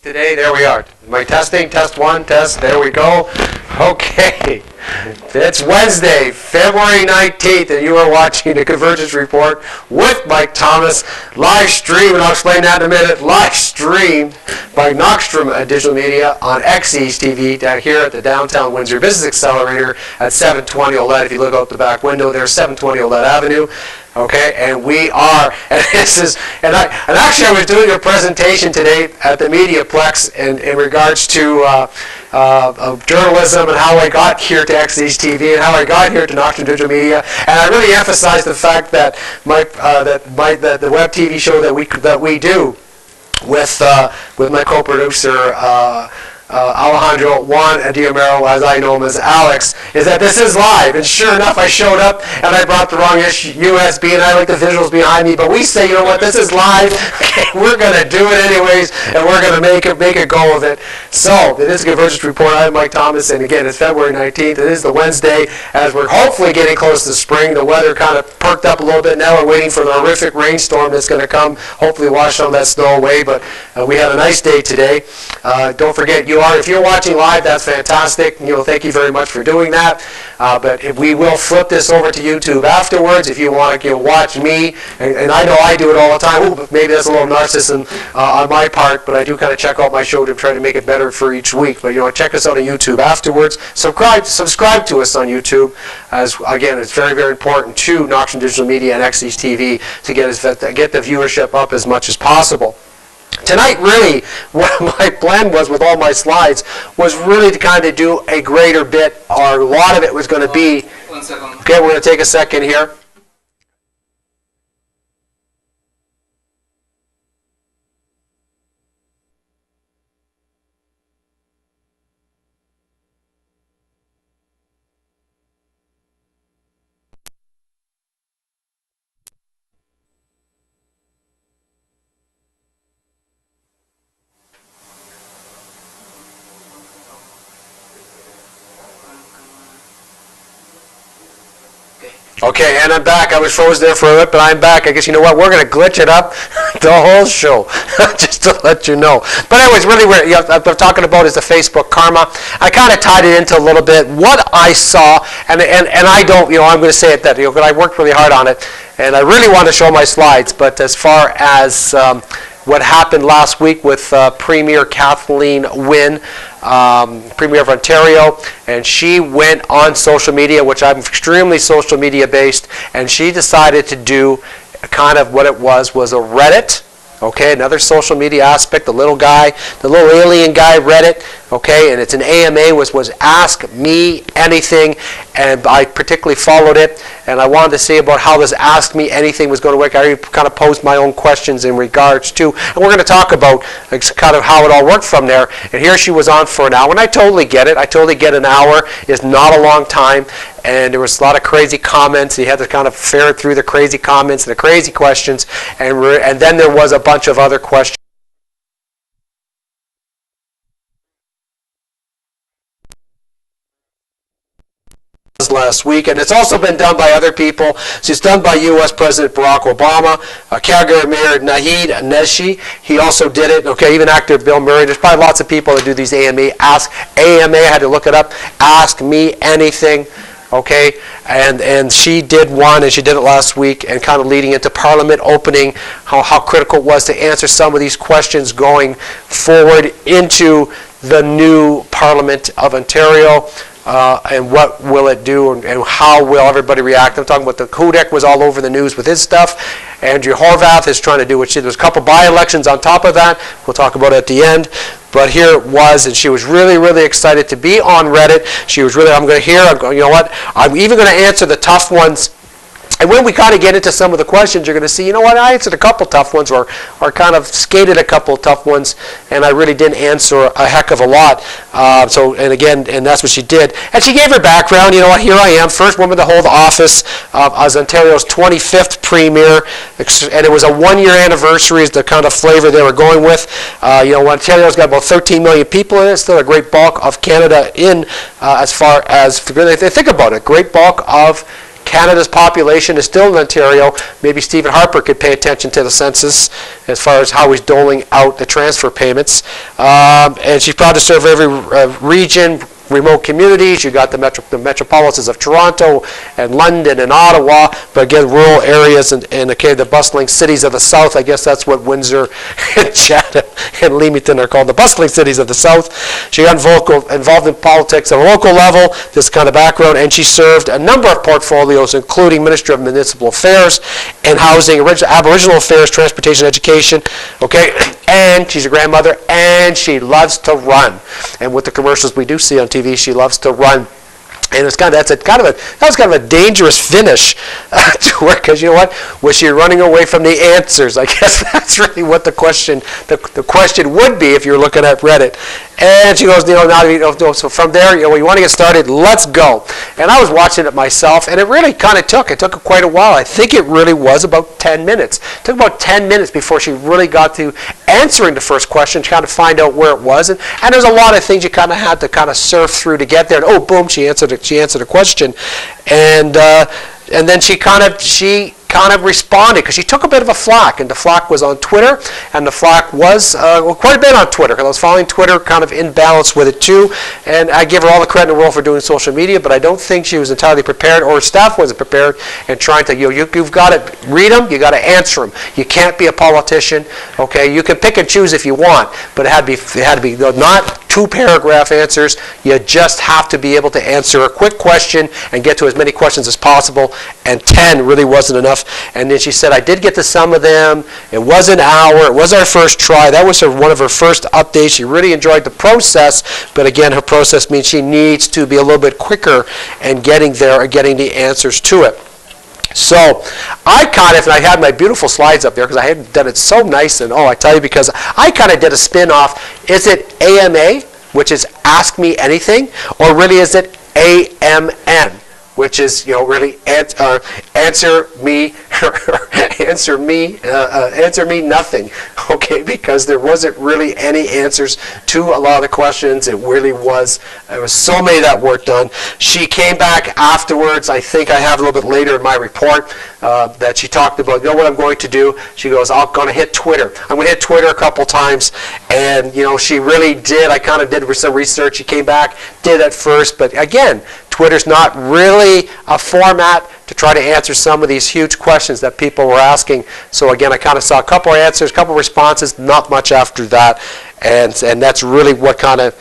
Today, there we are. My testing, test one, test, there we go. Okay, it's Wednesday, February 19th, and you are watching the Convergence Report with Mike Thomas, live stream, and I'll explain that in a minute, live streamed by Knockstrom Digital Media on XE's TV down here at the downtown Windsor Business Accelerator at 720 Olette. If you look out the back window there, 720 Olette Avenue. Okay, and we are, and this is, and actually I was doing a presentation today at the Mediaplex in regards to journalism and how I got here to XE's TV and how I got here to Knoxton Digital Media, and I really emphasized the fact that the web TV show that we do with my co-producer Alejandro Juan Diomero, as I know him as Alex, is that this is live. And sure enough, I showed up and I brought the wrong USB, and I like the visuals behind me. But we say, you know what, this is live. Okay, we're going to do it anyways, and we're going to make a go of it. So, it is a Convergence Report. I'm Mike Thomas, and again, it's February 19th. It is the Wednesday, as we're hopefully getting close to spring. The weather kind of perked up a little bit. Now we're waiting for the horrific rainstorm that's going to come, hopefully wash some of that snow away. But we had a nice day today. Don't forget, if you're watching live, that's fantastic. Thank you very much for doing that. But we will flip this over to YouTube afterwards if you want to watch me. And I know I do it all the time. Ooh, but maybe that's a little narcissism on my part, but I do kind of check out my show to try to make it better for each week. But check us out on YouTube afterwards. Subscribe to us on YouTube, as again, it's very, very important to Knoxton Digital Media and XE's TV to get the viewership up as much as possible. Tonight, really, what my plan was with all my slides was really to kind of do a greater bit, or a lot of it was going to be... 1 second. Okay, we're going to take a second here. Okay, and I'm back. I was frozen there for a bit, but I'm back. I guess you know what? We're going to glitch it up the whole show, just to let you know. But anyways, really, what I'm talking about is the Facebook karma. I kind of tied it into a little bit what I saw, and I don't, I'm going to say it that, because I worked really hard on it, and I really want to show my slides. But as far as what happened last week with Premier Kathleen Wynne, Premier of Ontario, and she went on social media, which I'm extremely social media based, and she decided to do kind of what it was a Reddit. Okay, another social media aspect, the little alien guy, Reddit, okay, and it's an AMA, was Ask Me Anything, and I particularly followed it, and I wanted to see about how this Ask Me Anything was going to work. I kind of posed my own questions in regards to, and we're going to talk about kind of how it all worked from there, and here she was on for an hour, and I totally get it. I totally get an hour is not a long time, and there was a lot of crazy comments. You had to kind of ferret through the crazy comments and the crazy questions, and then there was a bunch of other questions last week, and it's also been done by other people. So it's done by U.S. President Barack Obama, Calgary Mayor Naheed Neshi. He also did it. Okay, even actor Bill Murray. There's probably lots of people that do these AMA. I had to look it up. Ask Me Anything. Okay, and she did one, and she did it last week, and kind of leading into Parliament opening, how critical it was to answer some of these questions going forward into the new Parliament of Ontario. And what will it do, and how will everybody react? I'm talking about the Hudek was all over the news with his stuff. Andrew Horvath is trying to do what she did. There's a couple by-elections on top of that. We'll talk about it at the end. But here it was, and she was really, really excited to be on Reddit. She was really, you know what? I'm even going to answer the tough ones. And when we kind of get into some of the questions, you're going to see, you know what, I answered a couple tough ones, or kind of skated a couple tough ones, and I really didn't answer a heck of a lot. And that's what she did. And she gave her background. You know what, here I am, first woman to hold the office as Ontario's 25th Premier, and it was a one-year anniversary is the kind of flavor they were going with. Ontario's got about 13 million people in it, still a great bulk of Canada as far as, think about it, great bulk of Canada's population is still in Ontario. Maybe Stephen Harper could pay attention to the census as far as how he's doling out the transfer payments. And she's proud to serve every region, remote communities. You got the metropolises of Toronto and London and Ottawa, but again, rural areas and the bustling cities of the South. I guess that's what Windsor and Chatham and Leamington are called, the bustling cities of the South. She got involved in politics at a local level, this kind of background, and she served a number of portfolios, including Minister of Municipal Affairs and Housing, Aboriginal Affairs, Transportation, Education, okay? And she's a grandmother, and she loves to run. And with the commercials we do see on TV, she loves to run. And it's that was kind of a dangerous finish to her, because you know what? Was she running away from the answers? I guess that's really what the question would be if you're looking at Reddit. And she goes, so from there, you want to get started, let's go. And I was watching it myself, and it really kind of took quite a while. I think it really was about 10 minutes. It took about 10 minutes before she really got to answering the first question, to kind of find out where it was. And there's a lot of things you kind of had to kind of surf through to get there. And oh, boom, she answered a question. And then she kind of responded, because she took a bit of a flack, and the flack was on Twitter, and the flack was quite a bit on Twitter, because I was following Twitter kind of in balance with it too, and I give her all the credit in the world for doing social media, but I don't think she was entirely prepared, or her staff wasn't prepared, and trying to, you've got to read them, you got to answer them. You can't be a politician, okay? You can pick and choose if you want, but it had to be not 2-paragraph answers. You just have to be able to answer a quick question and get to as many questions as possible, and 10 really wasn't enough. And then she said, I did get to some of them. It was an hour. It was our first try. That was one of her first updates. She really enjoyed the process, but again, her process means she needs to be a little bit quicker and getting there and getting the answers to it. So and I had my beautiful slides up there because I had done it so nice, and I tell you, because I kind of did a spin-off. Is it AMA, which is Ask Me Anything, or really is it AMN, which is really answer me answer me nothing, okay? Because there wasn't really any answers to a lot of the questions. It really was. There was so many that weren't done. She came back afterwards. I think I have a little bit later in my report that she talked about. You know what I'm going to do? She goes, I'm going to hit Twitter. I'm going to hit Twitter a couple times, and she really did. I kind of did some research. She came back, did at first, but again, Twitter's not really a format to try to answer some of these huge questions that people were asking. So again, I kind of saw a couple of answers, a couple of responses, not much after that. And that's really what kind of,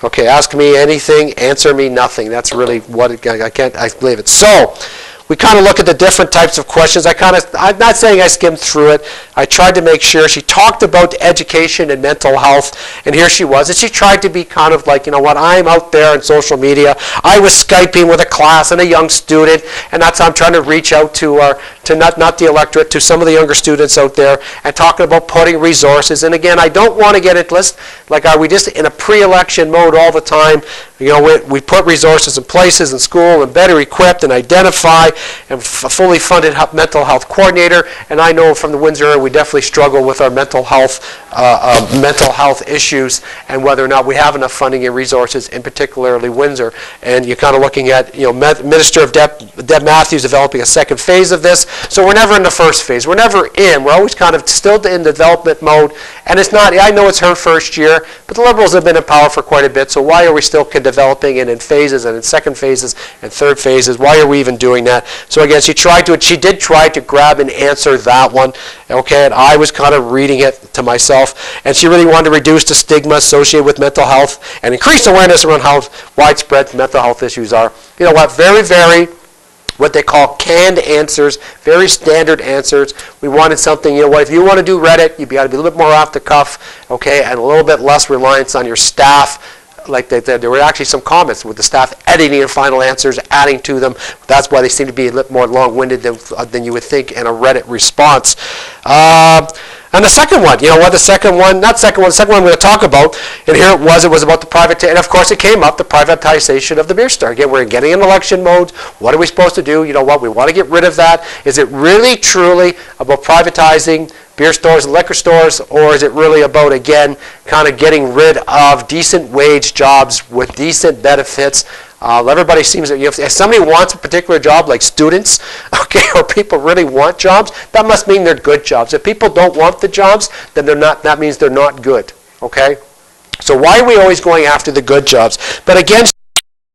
okay, ask me anything, answer me nothing. That's really what I believe it. So we kind of look at the different types of questions. I'm not saying I skimmed through it. I tried to make sure. She talked about education and mental health, and here she was. And she tried to be kind of like, I'm out there on social media. I was Skyping with a class and a young student, and that's how I'm trying to reach out to not the electorate, to some of the younger students out there, and talking about putting resources. And again, I don't want to get into this, like, are we just in a pre-election mode all the time? We put resources in places in school, and better equipped and identify, and a fully funded mental health coordinator. And I know from the Windsor area, we definitely struggle with our mental health issues, and whether or not we have enough funding and resources, in particularly Windsor. And you're kind of looking at, Minister of Deb Matthews developing a second phase of this. So we're never in the first phase. We're never in. We're always kind of still in development mode. And it's not, I know it's her first year, but the Liberals have been in power for quite a bit. So why are we still developing and in phases and in second phases and third phases? Why are we even doing that? So again, she did try to grab and answer that one. Okay, and I was kind of reading it to myself. And she really wanted to reduce the stigma associated with mental health and increase awareness around how widespread mental health issues are. You know what? Very, very, what they call canned answers, very standard answers. We wanted something, if you want to do Reddit, you've got to be a little bit more off the cuff, okay, and a little bit less reliance on your staff. Like there were actually some comments with the staff editing their final answers, adding to them. That's why they seem to be a little more long-winded than you would think in a Reddit response. And the second one, the second one I'm going to talk about, and here it was about the privatization, and of course it came up, the privatization of the beer store. Again, we're getting in election mode. What are we supposed to do? We want to get rid of that. Is it really, truly about privatizing beer stores and liquor stores, or is it really about, again, kind of getting rid of decent wage jobs with decent benefits? Everybody seems that if somebody wants a particular job, like students, okay, or people really want jobs, that must mean they're good jobs. If people don't want the jobs, then they're not. That means they're not good. Okay. So why are we always going after the good jobs? But again,